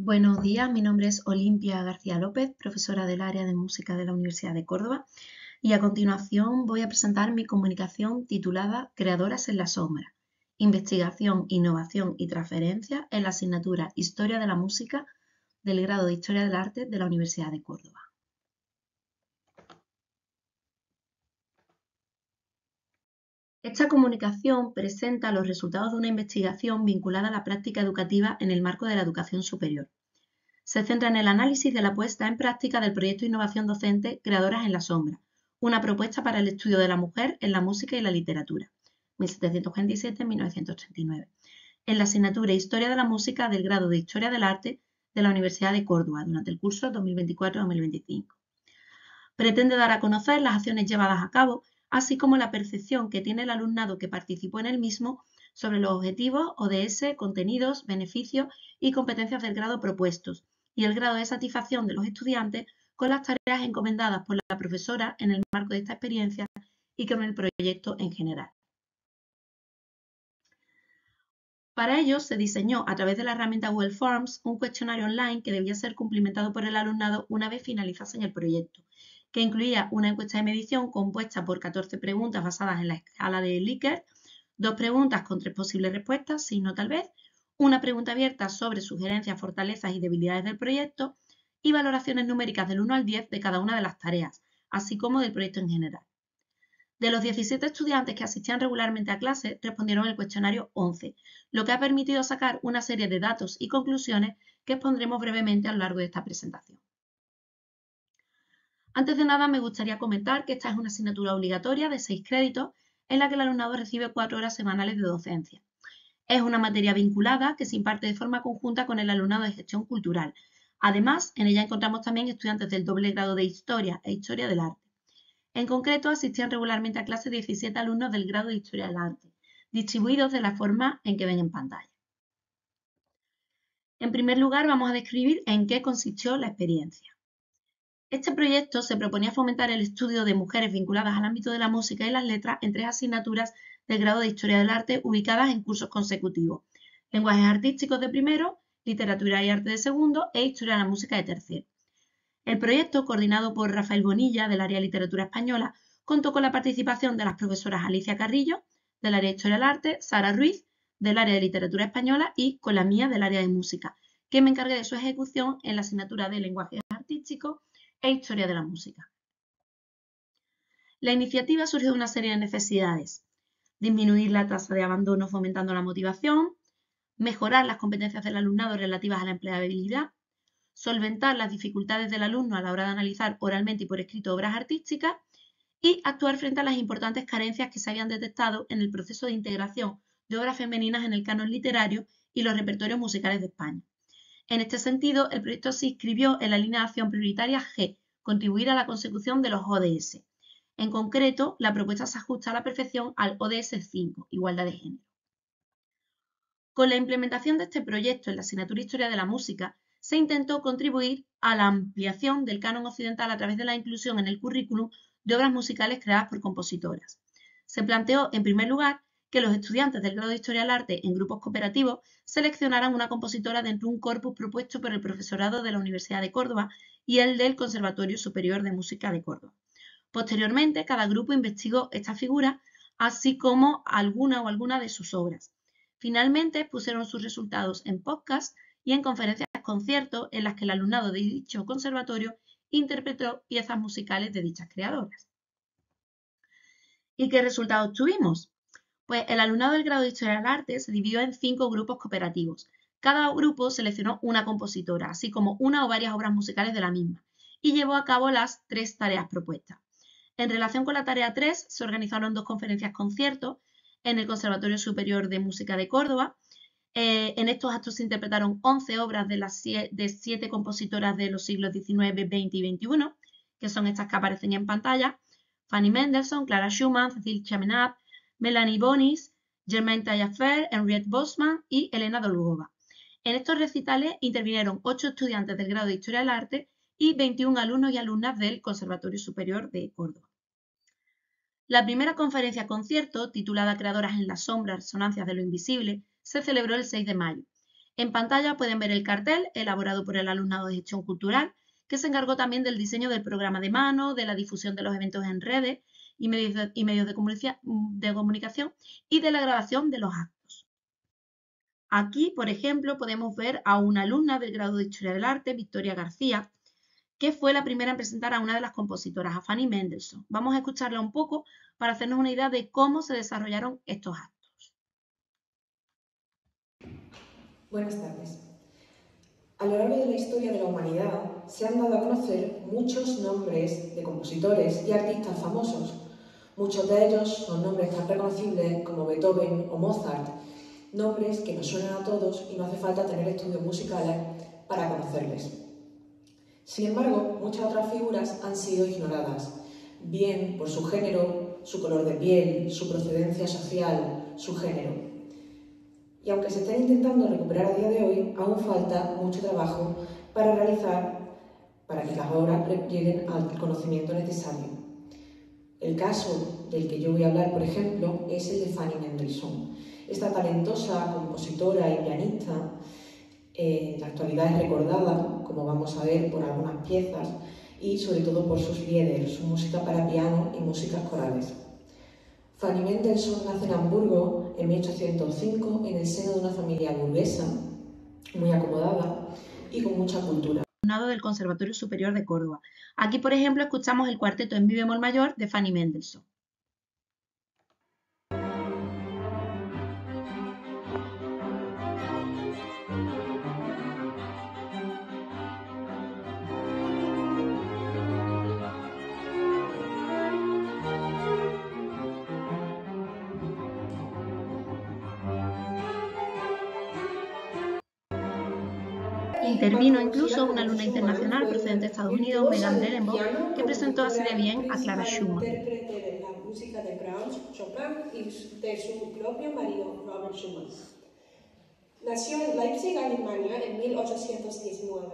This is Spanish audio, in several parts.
Buenos días, mi nombre es Olimpia García López, profesora del área de música de la Universidad de Córdoba, y a continuación voy a presentar mi comunicación titulada Creadoras en la sombra, investigación, innovación y transferencia en la asignatura Historia de la Música del grado de Historia del Arte de la Universidad de Córdoba. Esta comunicación presenta los resultados de una investigación vinculada a la práctica educativa en el marco de la educación superior. Se centra en el análisis de la puesta en práctica del proyecto de innovación docente Creadoras en la Sombra, una propuesta para el estudio de la mujer en la música y la literatura, 1747-1939, en la asignatura Historia de la Música del grado de Historia del Arte de la Universidad de Córdoba durante el curso 2024-2025. Pretende dar a conocer las acciones llevadas a cabo, así como la percepción que tiene el alumnado que participó en el mismo sobre los objetivos, ODS, contenidos, beneficios y competencias del grado propuestos, y el grado de satisfacción de los estudiantes con las tareas encomendadas por la profesora en el marco de esta experiencia y con el proyecto en general. Para ello, se diseñó a través de la herramienta Google Forms un cuestionario online que debía ser cumplimentado por el alumnado una vez finalizasen el proyecto, que incluía una encuesta de medición compuesta por 14 preguntas basadas en la escala de Likert, 2 preguntas con 3 posibles respuestas, sí, no, tal vez, una pregunta abierta sobre sugerencias, fortalezas y debilidades del proyecto y valoraciones numéricas del 1 al 10 de cada una de las tareas, así como del proyecto en general. De los 17 estudiantes que asistían regularmente a clase, respondieron el cuestionario 11, lo que ha permitido sacar una serie de datos y conclusiones que expondremos brevemente a lo largo de esta presentación. Antes de nada, me gustaría comentar que esta es una asignatura obligatoria de 6 créditos en la que el alumnado recibe 4 horas semanales de docencia. Es una materia vinculada que se imparte de forma conjunta con el alumnado de gestión cultural. Además, en ella encontramos también estudiantes del doble grado de Historia e Historia del Arte. En concreto, asistían regularmente a clase 17 alumnos del grado de Historia del Arte, distribuidos de la forma en que ven en pantalla. En primer lugar, vamos a describir en qué consistió la experiencia. Este proyecto se proponía fomentar el estudio de mujeres vinculadas al ámbito de la música y las letras en 3 asignaturas del grado de Historia del Arte ubicadas en cursos consecutivos: Lenguajes Artísticos de primero, Literatura y Arte de segundo e Historia de la Música de tercero. El proyecto, coordinado por Rafael Bonilla, del área de Literatura Española, contó con la participación de las profesoras Alicia Carrillo, del área de Historia del Arte, Sara Ruiz, del área de Literatura Española y con la mía, del área de Música, que me encargué de su ejecución en la asignatura de Lenguajes Artísticos e Historia de la Música. La iniciativa surgió de una serie de necesidades: disminuir la tasa de abandono fomentando la motivación, mejorar las competencias del alumnado relativas a la empleabilidad, solventar las dificultades del alumno a la hora de analizar oralmente y por escrito obras artísticas y actuar frente a las importantes carencias que se habían detectado en el proceso de integración de obras femeninas en el canon literario y los repertorios musicales de España. En este sentido, el proyecto se inscribió en la línea de acción prioritaria G, contribuir a la consecución de los ODS. En concreto, la propuesta se ajusta a la perfección al ODS 5, igualdad de género. Con la implementación de este proyecto en la asignatura Historia de la Música, se intentó contribuir a la ampliación del canon occidental a través de la inclusión en el currículum de obras musicales creadas por compositoras. Se planteó, en primer lugar, que los estudiantes del grado de Historia del Arte en grupos cooperativos seleccionaran una compositora dentro de un corpus propuesto por el profesorado de la Universidad de Córdoba y el del Conservatorio Superior de Música de Córdoba. Posteriormente, cada grupo investigó esta figura, así como alguna de sus obras. Finalmente, pusieron sus resultados en podcast y en conferencias conciertos en las que el alumnado de dicho conservatorio interpretó piezas musicales de dichas creadoras. ¿Y qué resultados tuvimos? Pues el alumnado del grado de Historia del Arte se dividió en 5 grupos cooperativos. Cada grupo seleccionó una compositora, así como una o varias obras musicales de la misma, y llevó a cabo las 3 tareas propuestas. En relación con la tarea 3, se organizaron 2 conferencias-conciertos en el Conservatorio Superior de Música de Córdoba. En estos actos se interpretaron 11 obras de 7 compositoras de los siglos XIX, XX y XXI, que son estas que aparecen en pantalla: Fanny Mendelssohn, Clara Schumann, Cécile Chaminade, Melanie Bonis, Germaine Taillefer, Henriette Bosman y Elena Dolgova. En estos recitales intervinieron 8 estudiantes del grado de Historia del Arte y 21 alumnos y alumnas del Conservatorio Superior de Córdoba. La primera conferencia-concierto, titulada Creadoras en la sombra, resonancias de lo invisible, se celebró el 6 de mayo. En pantalla pueden ver el cartel elaborado por el alumnado de Gestión Cultural, que se encargó también del diseño del programa de mano, de la difusión de los eventos en redes y medios de comunicación y de la grabación de los actos. Aquí, por ejemplo, podemos ver a una alumna del grado de Historia del Arte, Victoria García, que fue la primera en presentar a una de las compositoras, a Fanny Mendelssohn. Vamos a escucharla un poco para hacernos una idea de cómo se desarrollaron estos actos. Buenas tardes. A lo largo de la historia de la humanidad se han dado a conocer muchos nombres de compositores y artistas famosos. Muchos de ellos son nombres tan reconocibles como Beethoven o Mozart, nombres que nos suenan a todos y no hace falta tener estudios musicales para conocerles. Sin embargo, muchas otras figuras han sido ignoradas, bien por su género, su color de piel, su procedencia social, su género. Y aunque se estén intentando recuperar a día de hoy, aún falta mucho trabajo para realizar para que las obras lleguen al conocimiento necesario. El caso del que yo voy a hablar, por ejemplo, es el de Fanny Mendelssohn. Esta talentosa compositora y pianista, en la actualidad es recordada, como vamos a ver, por algunas piezas y sobre todo por sus lieder, su música para piano y músicas corales. Fanny Mendelssohn nace en Hamburgo en 1805 en el seno de una familia burguesa, muy acomodada y con mucha cultura. Del Conservatorio Superior de Córdoba. Aquí, por ejemplo, escuchamos el cuarteto en mi bemol mayor de Fanny Mendelssohn. Intervino incluso una alumna internacional procedente de Estados Unidos, Megan Dellenbaugh, que presentó así de bien a Clara Schumann. Intérprete de la música de Brahms, Chopin y de su propio marido, Robert Schumann. Nació en Leipzig, Alemania, en 1819.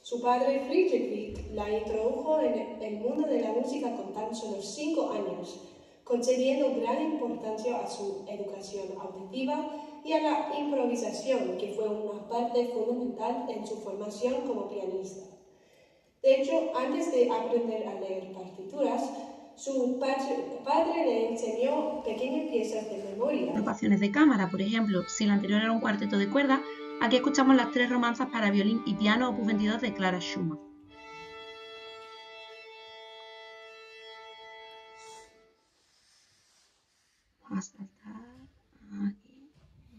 Su padre, Friedrich Wieck, la introdujo en el mundo de la música con tan solo 5 años, concediendo gran importancia a su educación auditiva y a la improvisación, que fue una parte fundamental en su formación como pianista. De hecho, antes de aprender a leer partituras, su padre le enseñó pequeñas piezas de memoria. Agrupaciones de cámara, por ejemplo, si la anterior era un cuarteto de cuerdas, aquí escuchamos las 3 romanzas para violín y piano opus 22 de Clara Schumann. Vamos a saltar aquí,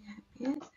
ya empieza.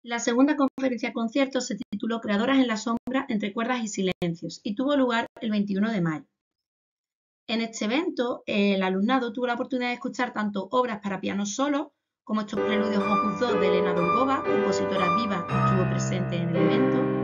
La segunda conferencia concierto se tituló Creadoras en la sombra entre cuerdas y silencios y tuvo lugar el 21 de mayo. En este evento, el alumnado tuvo la oportunidad de escuchar tanto obras para piano solo, como estos preludios opus 2 de Elena Dolgova, compositora viva que estuvo presente en el evento.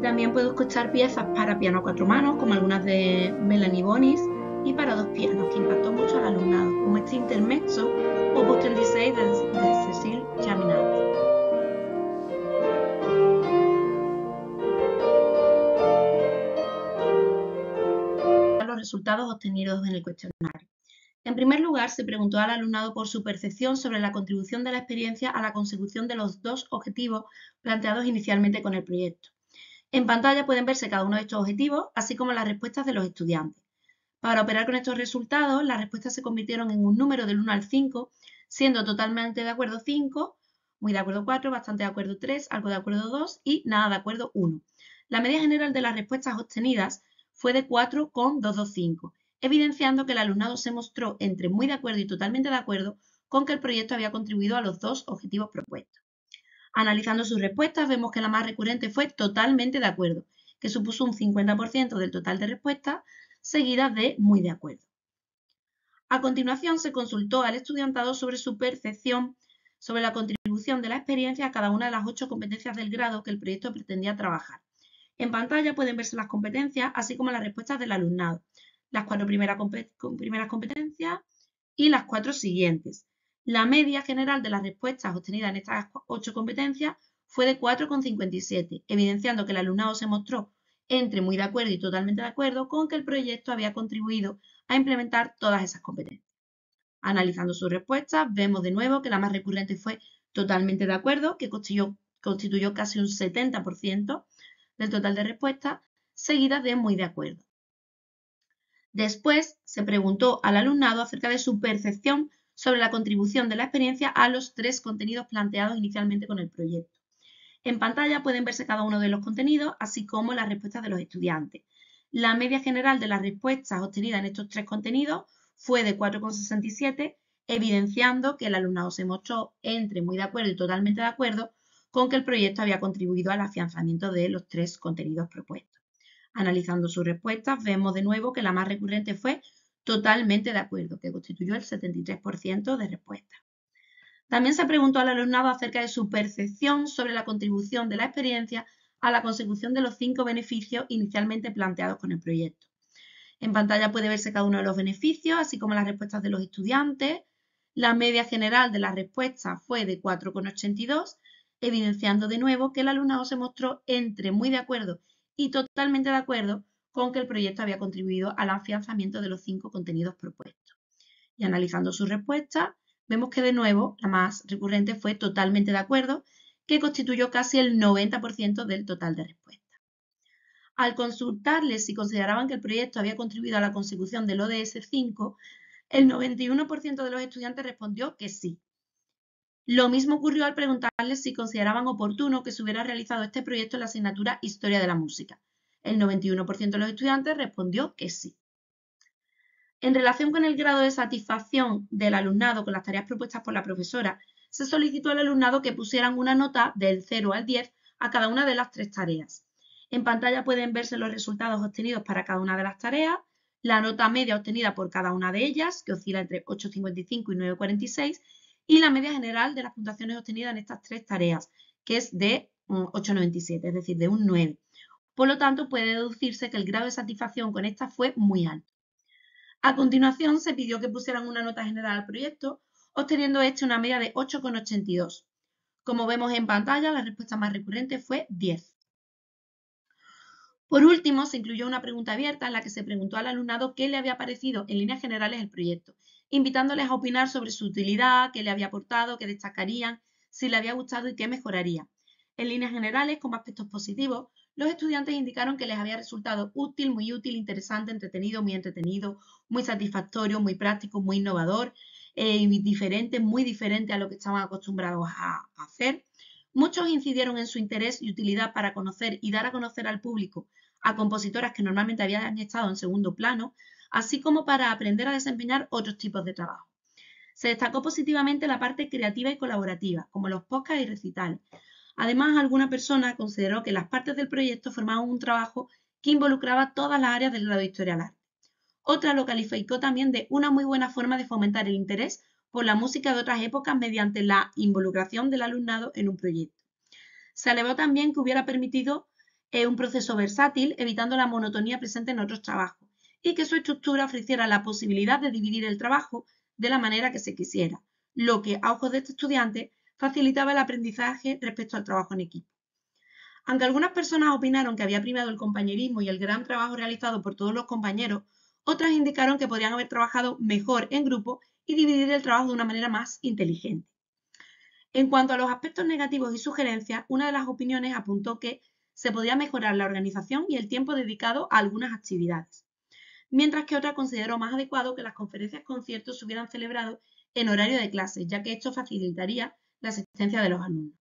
También puedo escuchar piezas para piano a 4 manos, como algunas de Melanie Bonis, y para 2 pianos, que impactó mucho al alumnado, como este intermezzo, opus 36 de Cécile Chaminade. Los resultados obtenidos en el cuestionario. En En primer lugar, se preguntó al alumnado por su percepción sobre la contribución de la experiencia a la consecución de los dos objetivos planteados inicialmente con el proyecto. En pantalla pueden verse cada uno de estos objetivos, así como las respuestas de los estudiantes. Para operar con estos resultados, las respuestas se convirtieron en un número del 1 al 5, siendo totalmente de acuerdo 5, muy de acuerdo 4, bastante de acuerdo 3, algo de acuerdo 2 y nada de acuerdo 1. La media general de las respuestas obtenidas fue de 4,225, evidenciando que el alumnado se mostró entre muy de acuerdo y totalmente de acuerdo con que el proyecto había contribuido a los dos objetivos propuestos. Analizando sus respuestas, vemos que la más recurrente fue totalmente de acuerdo, que supuso un 50% del total de respuestas, seguida de muy de acuerdo. A continuación, se consultó al estudiantado sobre su percepción sobre la contribución de la experiencia a cada una de las 8 competencias del grado que el proyecto pretendía trabajar. En pantalla pueden verse las competencias, así como las respuestas del alumnado, las 4 primeras competencias y las 4 siguientes. La media general de las respuestas obtenidas en estas 8 competencias fue de 4,57, evidenciando que el alumnado se mostró entre muy de acuerdo y totalmente de acuerdo con que el proyecto había contribuido a implementar todas esas competencias. Analizando sus respuestas, vemos de nuevo que la más recurrente fue totalmente de acuerdo, que constituyó casi un 70% del total de respuestas, seguida de muy de acuerdo. Después se preguntó al alumnado acerca de su percepción sobre la contribución de la experiencia a los 3 contenidos planteados inicialmente con el proyecto. En pantalla pueden verse cada uno de los contenidos, así como las respuestas de los estudiantes. La media general de las respuestas obtenidas en estos 3 contenidos fue de 4,67, evidenciando que el alumnado se mostró entre muy de acuerdo y totalmente de acuerdo con que el proyecto había contribuido al afianzamiento de los 3 contenidos propuestos. Analizando sus respuestas, vemos de nuevo que la más recurrente fue totalmente de acuerdo, que constituyó el 73% de respuestas. También se preguntó al alumnado acerca de su percepción sobre la contribución de la experiencia a la consecución de los 5 beneficios inicialmente planteados con el proyecto. En pantalla puede verse cada uno de los beneficios, así como las respuestas de los estudiantes. La media general de las respuestas fue de 4,82, evidenciando de nuevo que el alumnado se mostró entre muy de acuerdo y totalmente de acuerdo con que el proyecto había contribuido al afianzamiento de los 5 contenidos propuestos. Y analizando sus respuestas, vemos que de nuevo la más recurrente fue totalmente de acuerdo, que constituyó casi el 90% del total de respuestas. Al consultarles si consideraban que el proyecto había contribuido a la consecución del ODS 5, el 91% de los estudiantes respondió que sí. Lo mismo ocurrió al preguntarles si consideraban oportuno que se hubiera realizado este proyecto en la asignatura Historia de la Música. El 91% de los estudiantes respondió que sí. En relación con el grado de satisfacción del alumnado con las tareas propuestas por la profesora, se solicitó al alumnado que pusieran una nota del 0 al 10 a cada una de las 3 tareas. En pantalla pueden verse los resultados obtenidos para cada una de las tareas, la nota media obtenida por cada una de ellas, que oscila entre 8,55 y 9,46, y la media general de las puntuaciones obtenidas en estas 3 tareas, que es de 8,97, es decir, de un 9. Por lo tanto, puede deducirse que el grado de satisfacción con esta fue muy alto. A continuación, se pidió que pusieran una nota general al proyecto, obteniendo este una media de 8,82. Como vemos en pantalla, la respuesta más recurrente fue 10. Por último, se incluyó una pregunta abierta en la que se preguntó al alumnado qué le había parecido en líneas generales el proyecto, invitándoles a opinar sobre su utilidad, qué le había aportado, qué destacarían, si le había gustado y qué mejoraría. En líneas generales, como aspectos positivos, los estudiantes indicaron que les había resultado útil, muy entretenido, muy satisfactorio, muy práctico, muy innovador, muy diferente a lo que estaban acostumbrados a hacer. Muchos incidieron en su interés y utilidad para conocer y dar a conocer al público a compositoras que normalmente habían estado en segundo plano, así como para aprender a desempeñar otros tipos de trabajo. Se destacó positivamente la parte creativa y colaborativa, como los podcasts y recitales. Además, alguna persona consideró que las partes del proyecto formaban un trabajo que involucraba todas las áreas del grado de Historia del Arte. Otra lo calificó también de una muy buena forma de fomentar el interés por la música de otras épocas mediante la involucración del alumnado en un proyecto. Se alegó también que hubiera permitido un proceso versátil, evitando la monotonía presente en otros trabajos, y que su estructura ofreciera la posibilidad de dividir el trabajo de la manera que se quisiera, lo que a ojos de este estudiante facilitaba el aprendizaje respecto al trabajo en equipo. Aunque algunas personas opinaron que había primado el compañerismo y el gran trabajo realizado por todos los compañeros, Otras indicaron que podrían haber trabajado mejor en grupo y dividir el trabajo de una manera más inteligente. En cuanto a los aspectos negativos y sugerencias, una de las opiniones apuntó que se podía mejorar la organización y el tiempo dedicado a algunas actividades, mientras que otra consideró más adecuado que las conferencias conciertos se hubieran celebrado en horario de clases, ya que esto facilitaría la asistencia de los alumnos.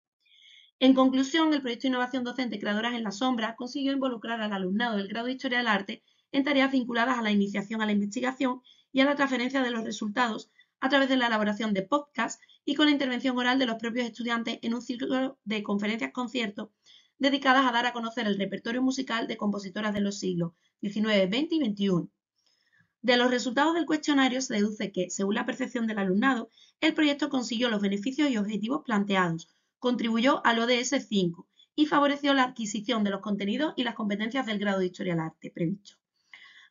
En conclusión, el proyecto de innovación docente Creadoras en la Sombra consiguió involucrar al alumnado del grado de Historia del Arte en tareas vinculadas a la iniciación a la investigación y a la transferencia de los resultados a través de la elaboración de podcasts y con la intervención oral de los propios estudiantes en un ciclo de conferencias-conciertos dedicadas a dar a conocer el repertorio musical de compositoras de los siglos XIX, XX y XXI. De los resultados del cuestionario se deduce que, según la percepción del alumnado, el proyecto consiguió los beneficios y objetivos planteados, contribuyó al ODS 5 y favoreció la adquisición de los contenidos y las competencias del grado de Historia del Arte previsto.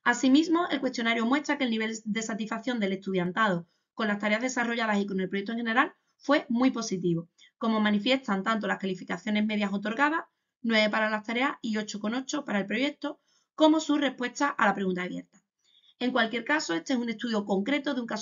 Asimismo, el cuestionario muestra que el nivel de satisfacción del estudiantado con las tareas desarrolladas y con el proyecto en general fue muy positivo, como manifiestan tanto las calificaciones medias otorgadas, 9 para las tareas y 8,8 para el proyecto, como su respuesta a la pregunta abierta. En cualquier caso, este es un estudio concreto de un caso